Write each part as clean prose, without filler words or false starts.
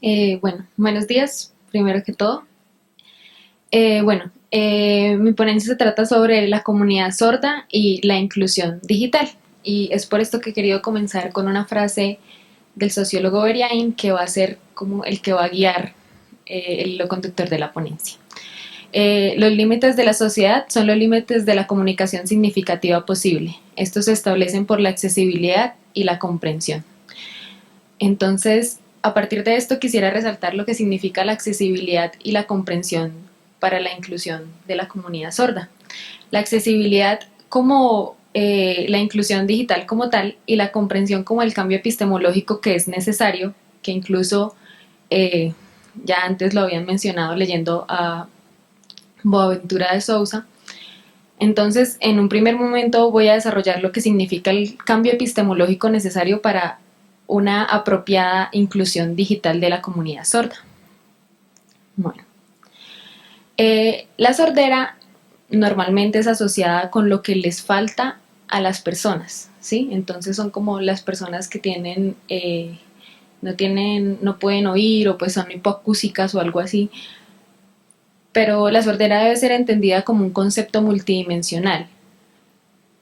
Buenos días, primero que todo. Mi ponencia se trata sobre la comunidad sorda y la inclusión digital. Y es por esto que he querido comenzar con una frase del sociólogo Beriain que va a ser como el que va a guiar el hilo conductor de la ponencia. Los límites de la sociedad son los límites de la comunicación significativa posible. Estos se establecen por la accesibilidad y la comprensión. Entonces, a partir de esto quisiera resaltar lo que significa la accesibilidad y la comprensión para la inclusión de la comunidad sorda. La accesibilidad como la inclusión digital como tal y la comprensión como el cambio epistemológico que es necesario, que incluso eh, ya antes lo habían mencionado leyendo a Boaventura de Sousa. Entonces, en un primer momento voy a desarrollar lo que significa el cambio epistemológico necesario para una apropiada inclusión digital de la comunidad sorda. Bueno, la sordera normalmente es asociada con lo que les falta a las personas, ¿sí? Entonces son como las personas que no pueden oír o pues son hipoacúsicas o algo así. Pero la sordera debe ser entendida como un concepto multidimensional,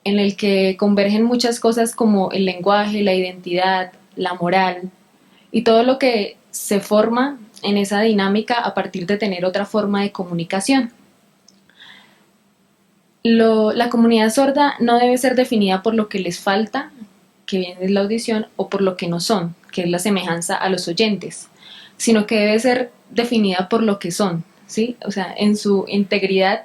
en el que convergen muchas cosas como el lenguaje, la identidad, la moral y todo lo que se forma en esa dinámica a partir de tener otra forma de comunicación. La comunidad sorda no debe ser definida por lo que les falta, que viene de la audición, o por lo que no son, que es la semejanza a los oyentes, sino que debe ser definida por lo que son, ¿sí? O sea, en su integridad,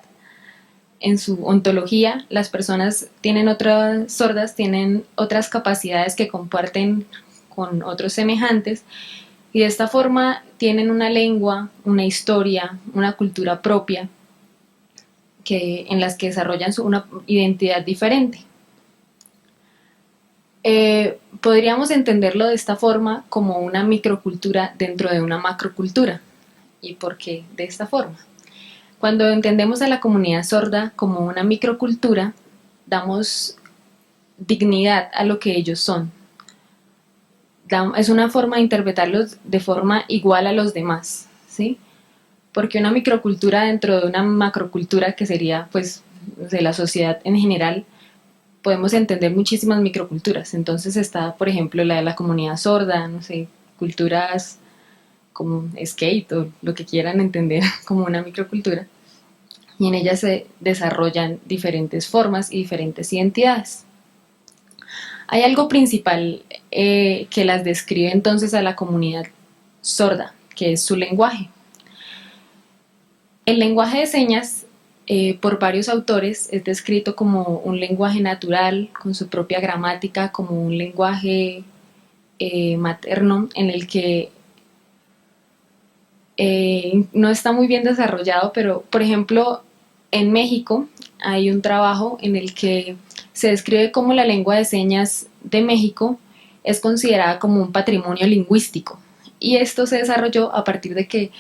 en su ontología, las personas tienen otras sordas, tienen otras capacidades que comparten con otros semejantes y de esta forma tienen una lengua, una historia, una cultura propia en las que desarrollan una identidad diferente. Podríamos entenderlo de esta forma como una microcultura dentro de una macrocultura. ¿Y por qué de esta forma? Cuando entendemos a la comunidad sorda como una microcultura, damos dignidad a lo que ellos son. Es una forma de interpretarlos de forma igual a los demás, ¿sí? Porque una microcultura dentro de una macrocultura que sería, pues, de la sociedad en general, podemos entender muchísimas microculturas. Entonces está, por ejemplo, la de la comunidad sorda, no sé, culturas como skate o lo que quieran entender como una microcultura. Y en ella se desarrollan diferentes formas y diferentes identidades. Hay algo principal que las describe entonces a la comunidad sorda, que es su lenguaje. El lenguaje de señas, por varios autores, es descrito como un lenguaje natural, con su propia gramática, como un lenguaje materno en el que no está muy bien desarrollado, pero por ejemplo en México hay un trabajo en el que se describe cómo la lengua de señas de México es considerada como un patrimonio lingüístico y esto se desarrolló a partir de que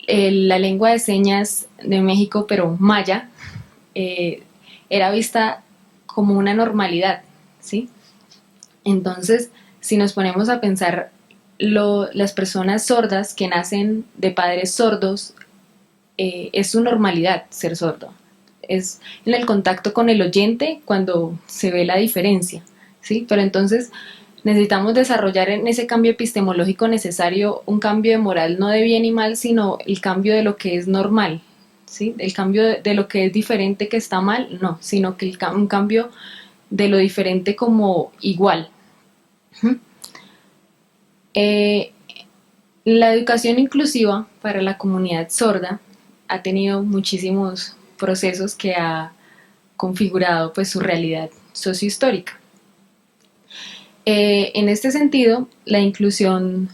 la lengua de señas de México, pero maya, eh, era vista como una normalidad, ¿sí? Entonces, si nos ponemos a pensar, las personas sordas que nacen de padres sordos, es su normalidad ser sordo. Es en el contacto con el oyente cuando se ve la diferencia, ¿sí? Pero entonces necesitamos desarrollar en ese cambio epistemológico necesario un cambio de moral no de bien y mal, sino el cambio de lo que es normal, ¿sí? El cambio de lo que es diferente que está mal, no, sino que un cambio de lo diferente como igual. Eh, la educación inclusiva para la comunidad sorda ha tenido muchísimos procesos que ha configurado pues su realidad sociohistórica. En este sentido, la educación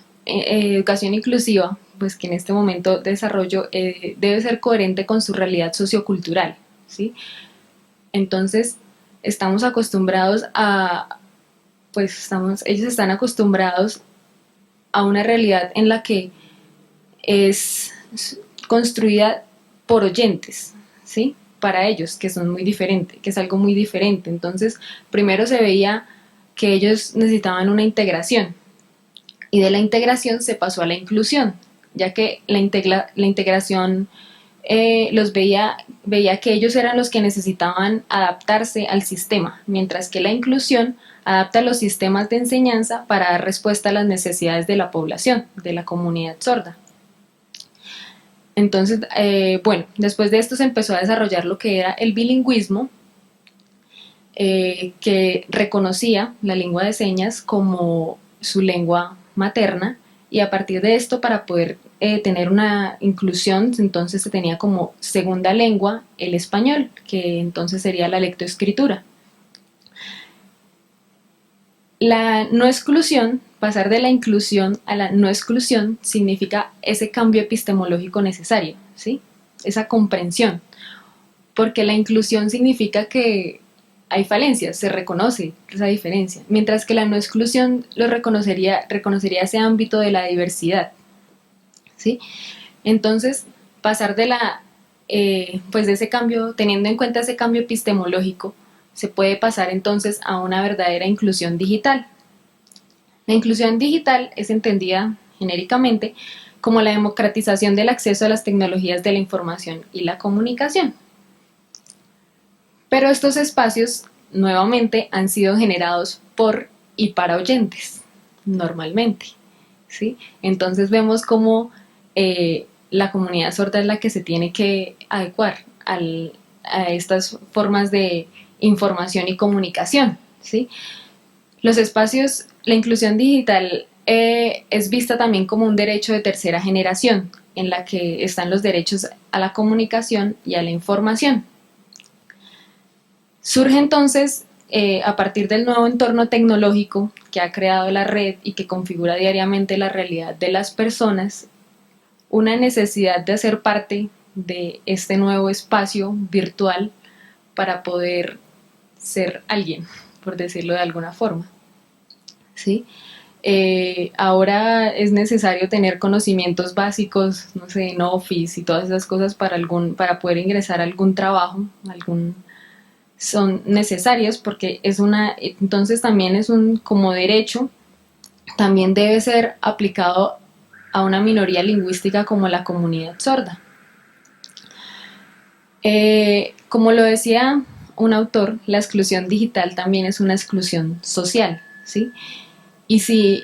inclusiva, pues que en este momento desarrollo, debe ser coherente con su realidad sociocultural, ¿sí? Entonces, estamos acostumbrados ellos están acostumbrados a una realidad en la que es construida por oyentes, ¿sí? Para ellos, que son muy diferentes, que es algo muy diferente. Entonces, primero se veía que ellos necesitaban una integración. y de la integración se pasó a la inclusión, ya que la integración veía que ellos eran los que necesitaban adaptarse al sistema, mientras que la inclusión adapta los sistemas de enseñanza para dar respuesta a las necesidades de la población, de la comunidad sorda. Entonces, bueno, después de esto se empezó a desarrollar lo que era el bilingüismo, que reconocía la lengua de señas como su lengua materna, y a partir de esto, para poder tener una inclusión, entonces se tenía como segunda lengua el español, que entonces sería la lectoescritura. La no exclusión, pasar de la inclusión a la no exclusión, significa ese cambio epistemológico necesario, ¿sí? Esa comprensión, porque la inclusión significa que hay falencias, se reconoce esa diferencia, mientras que la no exclusión reconocería ese ámbito de la diversidad, ¿sí? Entonces, pasar pues de ese cambio, teniendo en cuenta ese cambio epistemológico, se puede pasar entonces a una verdadera inclusión digital. La inclusión digital es entendida genéricamente como la democratización del acceso a las tecnologías de la información y la comunicación. Pero estos espacios nuevamente han sido generados por y para oyentes, normalmente, ¿sí? Entonces vemos cómo la comunidad sorda es la que se tiene que adecuar a estas formas de información y comunicación, ¿sí? Los espacios, la inclusión digital es vista también como un derecho de tercera generación, en la que están los derechos a la comunicación y a la información. Surge entonces, a partir del nuevo entorno tecnológico que ha creado la red y que configura diariamente la realidad de las personas, una necesidad de hacer parte de este nuevo espacio virtual para poder ser alguien, por decirlo de alguna forma, ¿sí? Ahora es necesario tener conocimientos básicos, no sé, en Office y todas esas cosas para poder ingresar a algún trabajo, son necesarios, porque entonces también es un como derecho, también debe ser aplicado a una minoría lingüística como la comunidad sorda. Como lo decía un autor, la exclusión digital también es una exclusión social, ¿sí? Y si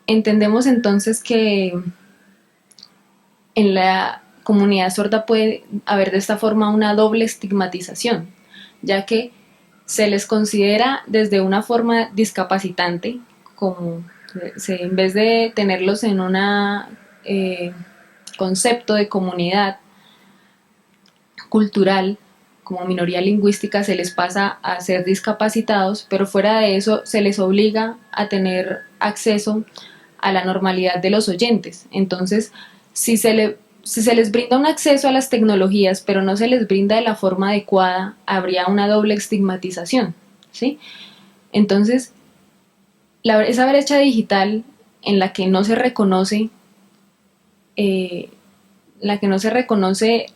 entendemos entonces que en la comunidad sorda puede haber de esta forma una doble estigmatización, ya que se les considera desde una forma discapacitante, como en vez de tenerlos en un concepto de comunidad cultural, como minoría lingüística, se les pasa a ser discapacitados, pero fuera de eso se les obliga a tener acceso a la normalidad de los oyentes. Entonces, si se les brinda un acceso a las tecnologías, pero no se les brinda de la forma adecuada, habría una doble estigmatización, ¿sí? Entonces, esa brecha digital en la que no se reconoce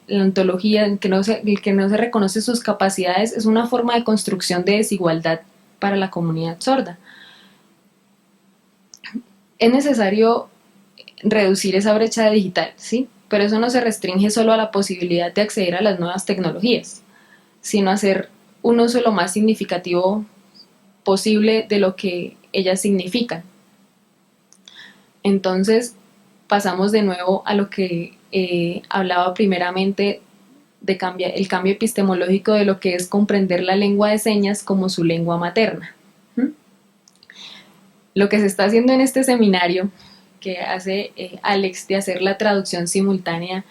la ontología, que no se reconoce sus capacidades, es una forma de construcción de desigualdad para la comunidad sorda. Es necesario reducir esa brecha digital, ¿sí? Pero eso no se restringe solo a la posibilidad de acceder a las nuevas tecnologías, sino a hacer un uso lo más significativo posible de lo que ellas significan. Entonces, pasamos de nuevo a lo que hablaba primeramente el cambio epistemológico de lo que es comprender la lengua de señas como su lengua materna. Lo que se está haciendo en este seminario que hace Alex de hacer la traducción simultánea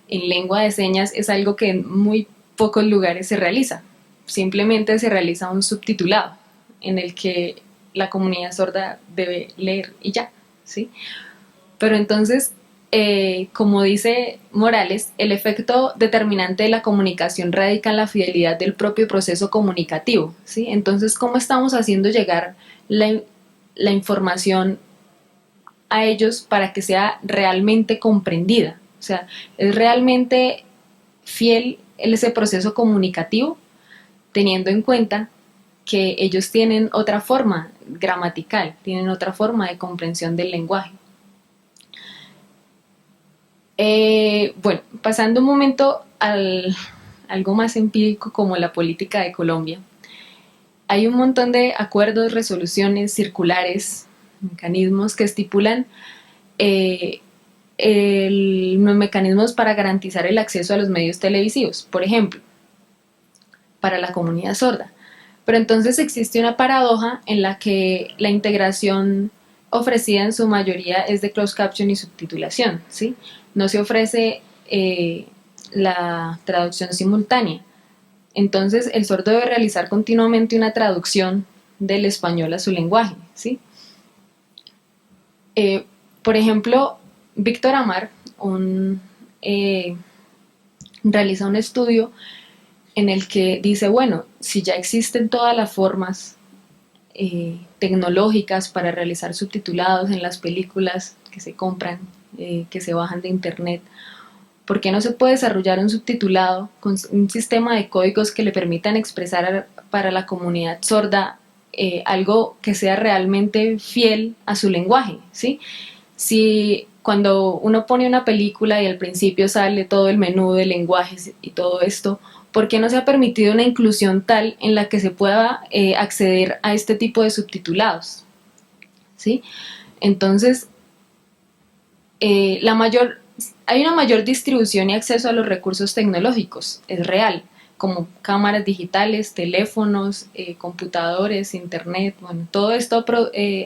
en lengua de señas es algo que en muy pocos lugares se realiza. Simplemente se realiza un subtitulado en el que la comunidad sorda debe leer y ya, ¿sí? Pero entonces, como dice Morales, el efecto determinante de la comunicación radica en la fidelidad del propio proceso comunicativo, ¿sí? Entonces, ¿cómo estamos haciendo llegar la información a ellos para que sea realmente comprendida? O sea, ¿es realmente fiel ese proceso comunicativo, teniendo en cuenta que ellos tienen otra forma gramatical, tienen otra forma de comprensión del lenguaje. Bueno, pasando un momento al algo más empírico como la política de Colombia. Hay un montón de acuerdos, resoluciones, circulares, mecanismos que estipulan eh, los mecanismos para garantizar el acceso a los medios televisivos, por ejemplo, para la comunidad sorda. Pero entonces existe una paradoja en la que la integración ofrecida en su mayoría es de closed caption y subtitulación, ¿sí? No se ofrece la traducción simultánea. Entonces el sordo debe realizar continuamente una traducción del español a su lenguaje, ¿sí? Por ejemplo, Víctor Amar realiza un estudio en el que dice, bueno, si ya existen todas las formas tecnológicas para realizar subtitulados en las películas que se compran, que se bajan de internet, ¿por qué no se puede desarrollar un subtitulado con un sistema de códigos que le permitan expresar para la comunidad sorda algo que sea realmente fiel a su lenguaje, ¿sí? Si cuando uno pone una película y al principio sale todo el menú de lenguajes y todo esto, ¿por qué no se ha permitido una inclusión tal en la que se pueda acceder a este tipo de subtitulados? ¿Sí? Entonces, hay una mayor distribución y acceso a los recursos tecnológicos, es real, como cámaras digitales, teléfonos, computadores, internet, bueno, todo esto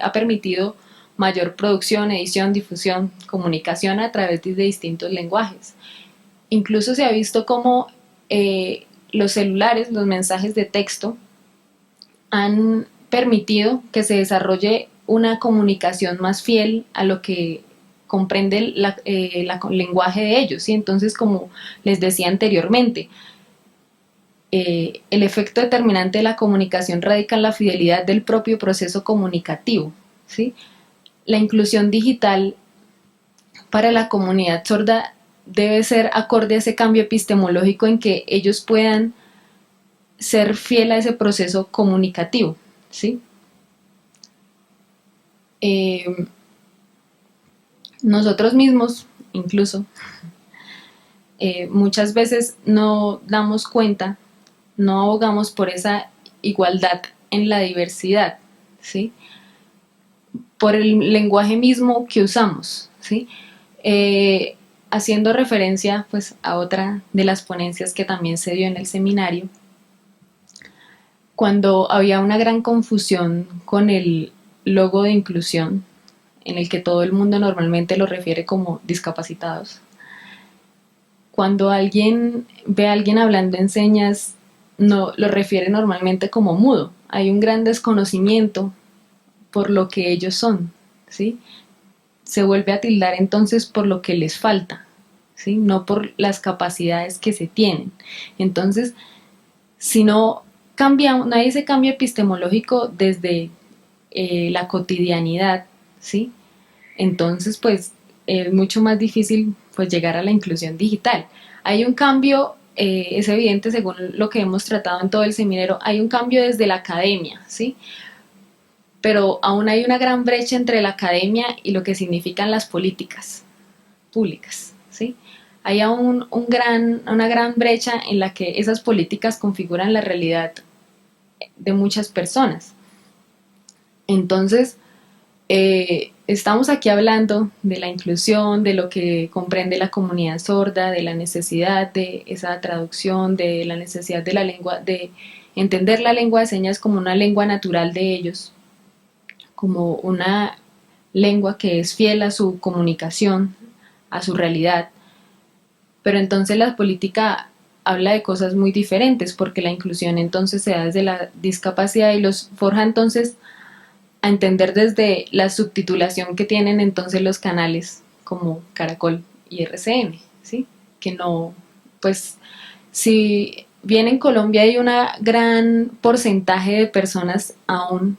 ha permitido mayor producción, edición, difusión, comunicación a través de distintos lenguajes. Incluso se ha visto cómo los celulares, los mensajes de texto, han permitido que se desarrolle una comunicación más fiel a lo que comprende el lenguaje de ellos, ¿sí? Entonces, como les decía anteriormente, el efecto determinante de la comunicación radica en la fidelidad del propio proceso comunicativo, ¿sí? La inclusión digital para la comunidad sorda debe ser acorde a ese cambio epistemológico en que ellos puedan ser fiel a ese proceso comunicativo, ¿sí? Nosotros mismos, incluso, muchas veces no damos cuenta, no abogamos por esa igualdad en la diversidad, ¿sí? Por el lenguaje mismo que usamos, ¿sí? Haciendo referencia pues a otra de las ponencias que también se dio en el seminario, cuando había una gran confusión con el logo de inclusión, en el que todo el mundo normalmente lo refiere como discapacitados. Cuando alguien ve a alguien hablando en señas, no lo refiere normalmente como mudo. Hay un gran desconocimiento por lo que ellos son, ¿sí? Se vuelve a tildar entonces por lo que les falta, ¿sí? No por las capacidades que se tienen. Entonces, si no no hay ese cambio epistemológico desde la cotidianidad, ¿sí? Entonces, pues es mucho más difícil pues llegar a la inclusión digital. Hay un cambio, es evidente según lo que hemos tratado en todo el seminario, hay un cambio desde la academia, ¿sí? Pero aún hay una gran brecha entre la academia y lo que significan las políticas públicas, ¿sí? Hay aún una gran brecha en la que esas políticas configuran la realidad de muchas personas. Entonces, estamos aquí hablando de la inclusión, de lo que comprende la comunidad sorda, de la necesidad de esa traducción, de la necesidad de la lengua, de entender la lengua de señas como una lengua natural de ellos, como una lengua que es fiel a su comunicación, a su realidad. Pero entonces la política habla de cosas muy diferentes, porque la inclusión entonces se da desde la discapacidad y los forja entonces a entender desde la subtitulación que tienen entonces los canales como Caracol y RCN, ¿sí? Que no, pues, si bien en Colombia hay un gran porcentaje de personas aún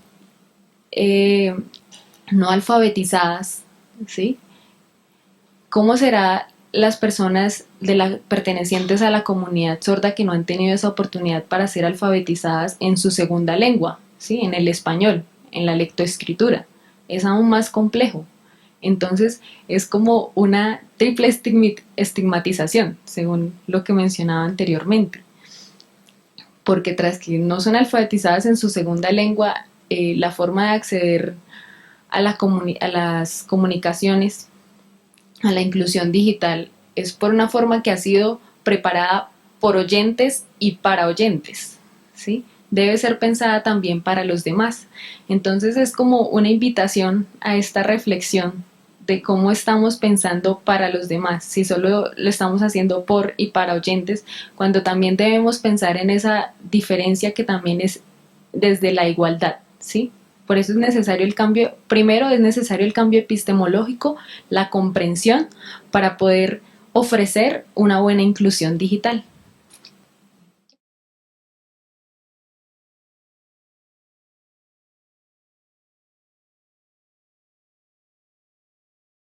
no alfabetizadas, ¿sí? ¿Cómo será las personas pertenecientes a la comunidad sorda que no han tenido esa oportunidad para ser alfabetizadas en su segunda lengua, ¿sí? En el español, en la lectoescritura. Es aún más complejo. Entonces es como una triple estigmatización, según lo que mencionaba anteriormente. Porque tras que no son alfabetizadas en su segunda lengua, la forma de acceder a las comunicaciones, a la inclusión digital, es por una forma que ha sido preparada por oyentes y para oyentes, ¿sí? Debe ser pensada también para los demás. Entonces es como una invitación a esta reflexión de cómo estamos pensando para los demás, si solo lo estamos haciendo por y para oyentes, cuando también debemos pensar en esa diferencia que también es desde la igualdad, ¿sí? Por eso es necesario el cambio, primero es necesario el cambio epistemológico, la comprensión, para poder ofrecer una buena inclusión digital.